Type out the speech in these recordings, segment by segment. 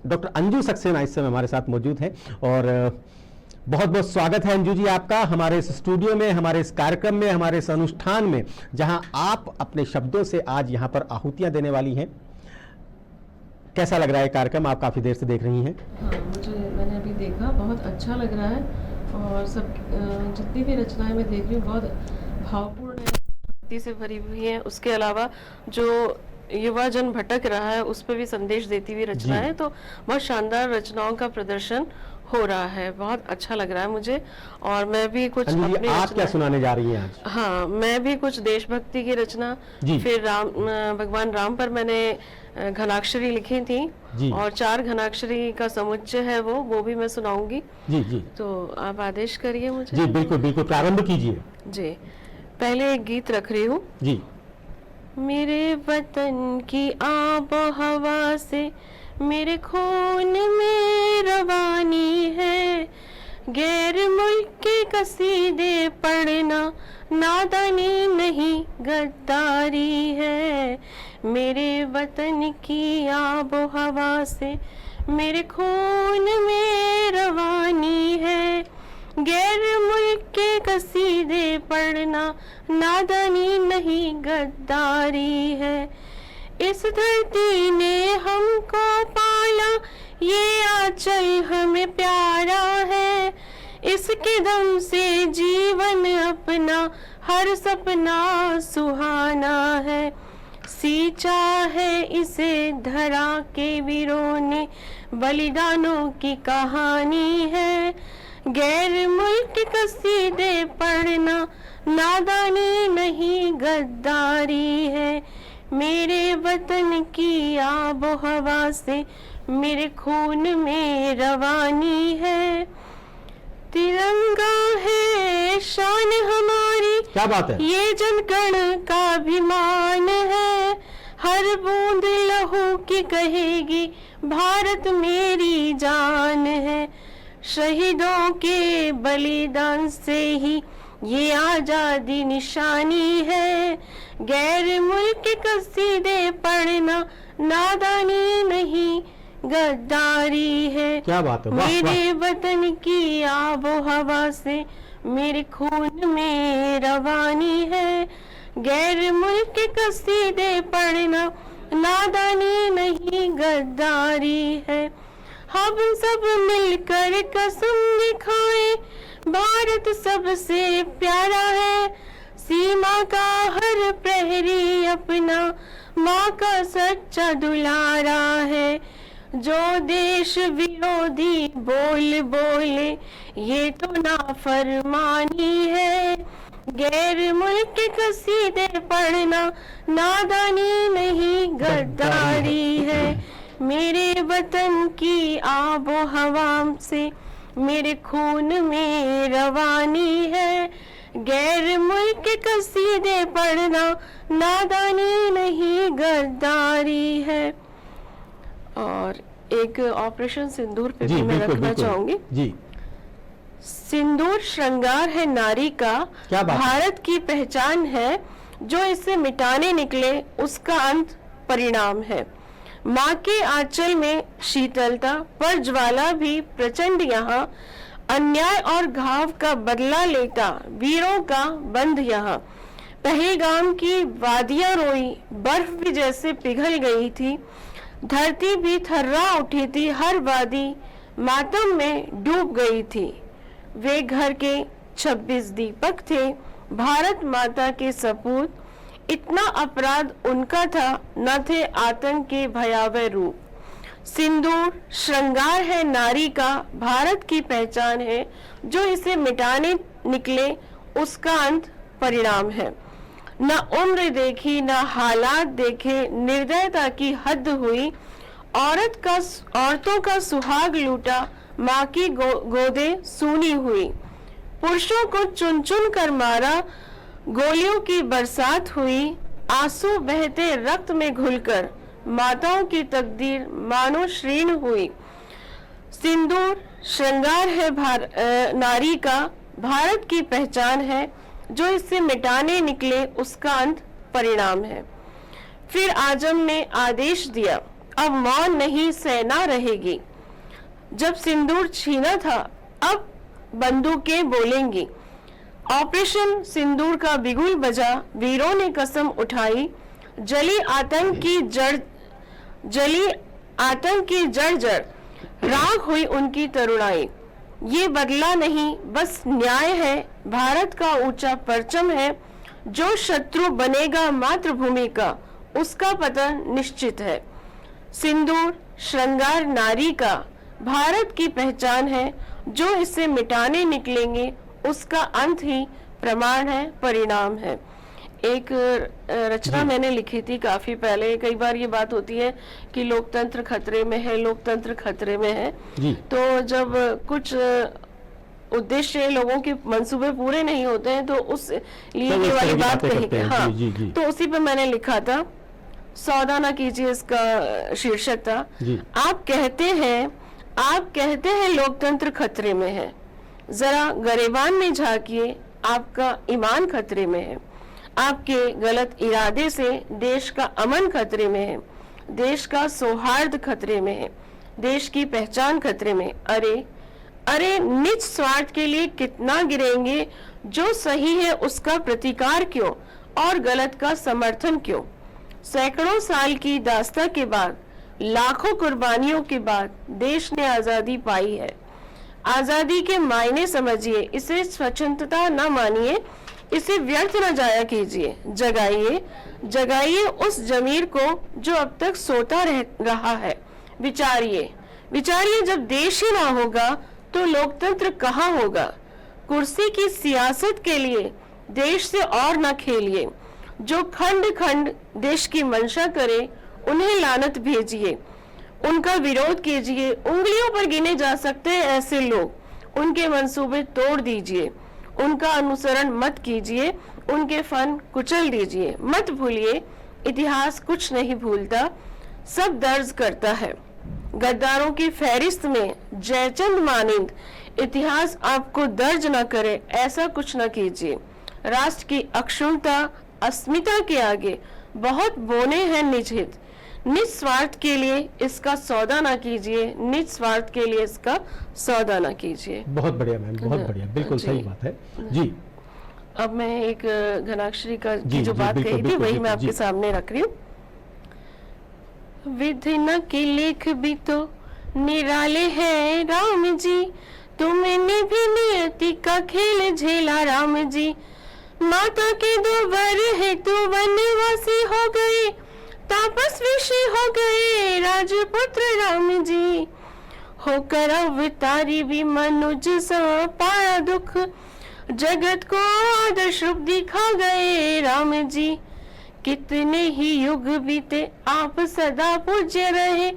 Doctor Anju Saxena इस समय हमारे साथ मौजूद हैं और बहुत बहुत स्वागत है अंजू जी आपका हमारे इस स्टूडियो में, हमारे इस कार्यक्रम में, हमारे इस अनुष्ठान में, जहां आप अपने शब्दों से आज यहां पर आहुतियां देने वाली हैं। कैसा लग रहा है कार्यक्रम? आप काफी देर से देख रही हैं। हाँ, मैंने अभी देखा, बहुत अच्छा लग रहा है और सब जितनी भी रचनाएं मैं देख रही हूँ बहुत भावपूर्ण है, भक्ति से भरी हुई है। उसके अलावा जो युवा जन भटक रहा है उस पर भी संदेश देती हुई रचनाएं, तो बहुत शानदार रचनाओं का प्रदर्शन हो रहा है। बहुत अच्छा लग रहा है मुझे। और मैं भी कुछ अपनी आप क्या सुनाने जा रही हैं आज? हाँ, मैं भी कुछ देशभक्ति की रचना, फिर भगवान राम पर मैंने घनाक्षरी लिखी थी और 4 घनाक्षरी का समुच्चय है वो भी मैं सुनाऊंगी। जी। तो आप आदेश करिए मुझे। जी बिल्कुल बिल्कुल, प्रारंभ कीजिए। जी, पहले एक गीत रख रही हूँ। जी। मेरे वतन की आब हवा से मेरे खून में रवानी है, गैर मुल्क के कसीदे पढ़ना नादानी नहीं गद्दारी है। मेरे वतन की आब हवा से मेरे खून में रवानी है, गैर मुल्क के कसीदे पढ़ना नादानी नहीं गद्दारी है। इस धरती ने हमको पाला, ये आंचल हमें प्यारा है, इसके दम से जीवन अपना हर सपना सुहाना है। सींचा है इसे धरा के वीरों ने, बलिदानों की कहानी है, गैर मुल्क कसीदे पढ़ना नादानी नहीं गद्दारी है। मेरे वतन की आबो हवा से मेरे खून में रवानी है। तिरंगा है शान हमारी, क्या बात है, ये जनगण का अभिमान है, हर बूंद लहू की कहेगी भारत मेरी जान है। शहीदों के बलिदान से ही ये आजादी निशानी है, गैर मुल्क के कसीदे पढ़ना नादानी नहीं गद्दारी है। क्या बात है, मेरे वतन की आबो हवा से मेरे खून में रवानी है, गैर मुल्क के कसीदे पढ़ना नादानी नहीं गद्दारी है। हम सब मिलकर कसम दिखाएं, भारत सबसे प्यारा है, सीमा का हर प्रहरी अपना माँ का सच्चा दुलारा है। जो देश विरोधी बोल बोले ये तो नाफरमानी है, गैर मुल्क के कसीदे पढ़ना नादानी नहीं गद्दारी है। मेरे वतन की आबो हवा से मेरे खून में रवानी है, गैर मुल्क के कसीदे पढ़ना नादानी नहीं गद्दारी है। और एक ऑपरेशन सिंदूर पे भी मैं रखना चाहूंगी। जी। सिंदूर श्रृंगार है नारी का, भारत की पहचान है, जो इसे मिटाने निकले उसका अंत परिणाम है। माँ के आंचल में शीतलता पर ज्वाला भी प्रचंड, यहाँ अन्याय और घाव का बदला लेता वीरों का बंध यहाँ। पहलगाम की वादियां रोई, बर्फ भी जैसे पिघल गई थी, धरती भी थर्रा उठी थी, हर वादी मातम में डूब गई थी। वे घर के 26 दीपक थे, भारत माता के सपूत, इतना अपराध उनका था, न थे आतंक के भयावह रूप। सिंदूर श्रृंगार है नारी का, भारत की पहचान है, जो इसे मिटाने निकले उसका अंत परिणाम है। न उम्र देखी न हालात देखे, निर्दयता की हद हुई, औरतों का सुहाग लूटा, माँ की गोदे सूनी हुई। पुरुषों को चुन चुन कर मारा, गोलियों की बरसात हुई, आंसू बहते रक्त में घुलकर माताओं की तकदीर मानो श्रीण हुई। सिंदूर श्रृंगार है नारी का, भारत की पहचान है, जो इसे मिटाने निकले उसका अंत परिणाम है। फिर आजम ने आदेश दिया, अब मौन नहीं सहना रहेगी। जब सिंदूर छीना था, अब बंदूकें बोलेंगी। ऑपरेशन सिंदूर का बिगुल बजा, वीरों ने कसम उठाई। जली आतंक की जड़ जड़, राख हुई उनकी तरुणाई। ये बदला नहीं, बस न्याय है, भारत का ऊंचा परचम है। जो शत्रु बनेगा मातृभूमि का, उसका पतन निश्चित है। सिंदूर श्रृंगार नारी का, भारत की पहचान है। जो इसे मिटाने निकलेंगे, उसका अंत ही प्रमाण है, परिणाम है। एक रचना मैंने लिखी थी काफी पहले। कई बार ये बात होती है कि लोकतंत्र खतरे में है, लोकतंत्र खतरे में है। तो जब कुछ उद्देश्य लोगों के मंसूबे पूरे नहीं होते हैं, तो उस लिए ये वाली बात कही। हाँ, तो उसी पे मैंने लिखा था, सौदा ना कीजिए, इसका शीर्षक था। आप कहते हैं लोकतंत्र खतरे में है, जरा गरेबान में झांकिए, आपका ईमान खतरे में है। आपके गलत इरादे से देश का अमन खतरे में है, देश का सौहार्द खतरे में है, देश की पहचान खतरे में। अरे निज स्वार्थ के लिए कितना गिरेंगे, जो सही है उसका प्रतिकार क्यों और गलत का समर्थन क्यों। सैकड़ों साल की दास्ता के बाद, लाखों कुर्बानियों के बाद देश ने आजादी पाई है। आजादी के मायने समझिए, इसे स्वतंत्रता न मानिए, इसे व्यर्थ न जाया कीजिए। जगाइए उस जमीर को जो अब तक सोता रहा है। विचारिए जब देश ही ना होगा तो लोकतंत्र कहाँ होगा। कुर्सी की सियासत के लिए देश से और न खेलिए। जो खंड खंड देश की मंशा करे, उन्हें लानत भेजिए, उनका विरोध कीजिए। उंगलियों पर गिने जा सकते हैं ऐसे लोग, उनके मंसूबे तोड़ दीजिए, उनका अनुसरण मत कीजिए, उनके फन कुचल दीजिए। मत भूलिए, इतिहास कुछ नहीं भूलता, सब दर्ज करता है। गद्दारों की फहरिस्त में जयचंद मानिंद इतिहास आपको दर्ज न करे, ऐसा कुछ न कीजिए। राष्ट्र की अक्षुण्णता अस्मिता के आगे बहुत बोने हैं निज हित। निज स्वार्थ के लिए इसका सौदा ना कीजिए, निज स्वार्थ के लिए इसका सौदा ना कीजिए। बहुत बढ़िया मैम, बहुत बढ़िया, बिल्कुल सही बात है जी। अब मैं एक घनाक्षरी का जो बात कही थी वही मैं आपके सामने रख रही हूँ। विधि न के लेख भी तो निराले हैं राम जी, तुमने भी नियति का खेल झेला राम जी। माता के दो वर है तो वनवासी हो गए, तापस्वी श्री हो गए राजपुत्र राम जी। होकर अवतारी भी मनुज सा पाया दुख, जगत को आदर्श रूप दिखा गए राम जी। कितने ही युग बीते आप सदा पूज्य रहे,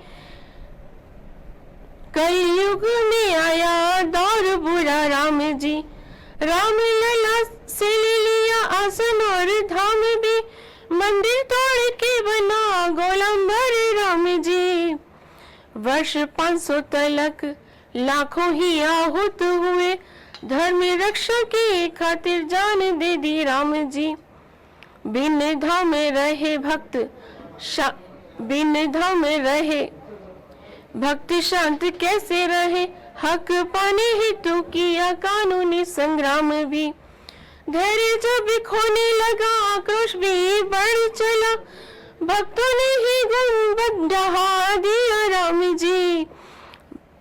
कलयुग में आया दौर बुरा राम जी। राम लला से ले लिया आसन और धाम भी, मंदिर तोड़ के बना गोलंबर राम जी। वर्ष 500 तलक लाखों ही आहूत हुए, धर्म रक्षा की खातिर जान दे दी राम जी। बिन धाम रहे भक्त शांत कैसे रहे, हक पाने हेतु किया कानूनी संग्राम भी। धैर्य जब खोने लगा आक्रोश भी बढ़ चला, भक्तों ने ही गुंबद ढहा दिया राम जी।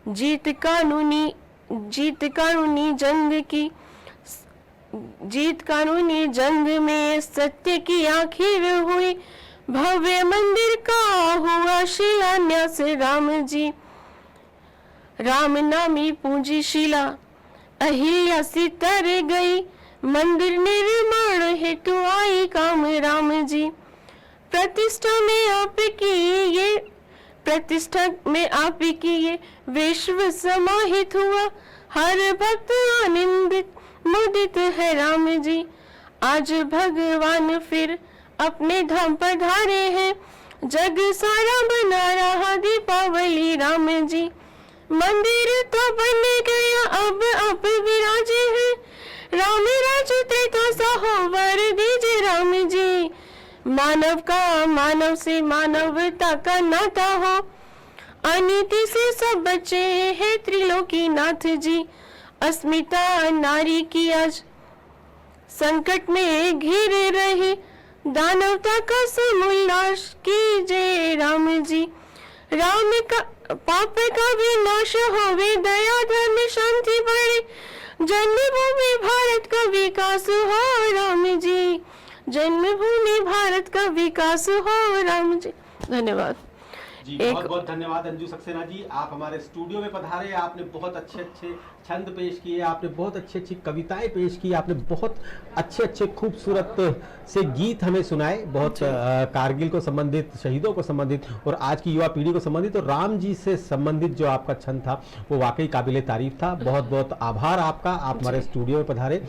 जीत कानूनी जंग में सत्य की आखिर हुई, भव्य मंदिर का हुआ शिलान्यास राम जी। राम नामी पूंजी शिला अहिल्या सी तर गई, मंदिर निर्माण हेतु आई काम राम जी। प्रतिष्ठा में आपकी ये विश्व समाहित हुआ, हर भक्त आनंदित मुदित है राम जी। आज भगवान फिर अपने धाम पधारे हैं, जग सारा बना रहा दीपावली राम जी। मंदिर तो बन गया अब आप विराजे हैं, राम राज त्रेता सा हो वर दीजिए राम जी। मान मानव का मानव से मानवता का नाता हो, अनीति से सब बचे हैं त्रिलोकी नाथ जी। अस्मिता नारी की आज संकट में घिर रही, दानवता का समूल नाश कीजिए राम जी। राम का पाप का भी नाश होवे, दया धर्म शांति बढ़े, जन्मभूमि भारत का विकास हो राम जी। जन्मभूमि भारत का विकास हो राम जी। धन्यवाद जी। बहुत बहुत धन्यवाद अंजू सक्सेना जी, आप हमारे स्टूडियो में पधारे। आपने बहुत अच्छे अच्छे छंद पेश किए, आपने बहुत अच्छी अच्छी कविताएं पेश की, आपने बहुत अच्छे अच्छे खूबसूरत से गीत हमें सुनाए, बहुत कारगिल को संबंधित, शहीदों को संबंधित और आज की युवा पीढ़ी को संबंधित और राम जी से संबंधित जो आपका छंद था वो वाकई काबिले तारीफ था। बहुत बहुत आभार आपका, आप हमारे स्टूडियो में पधारे।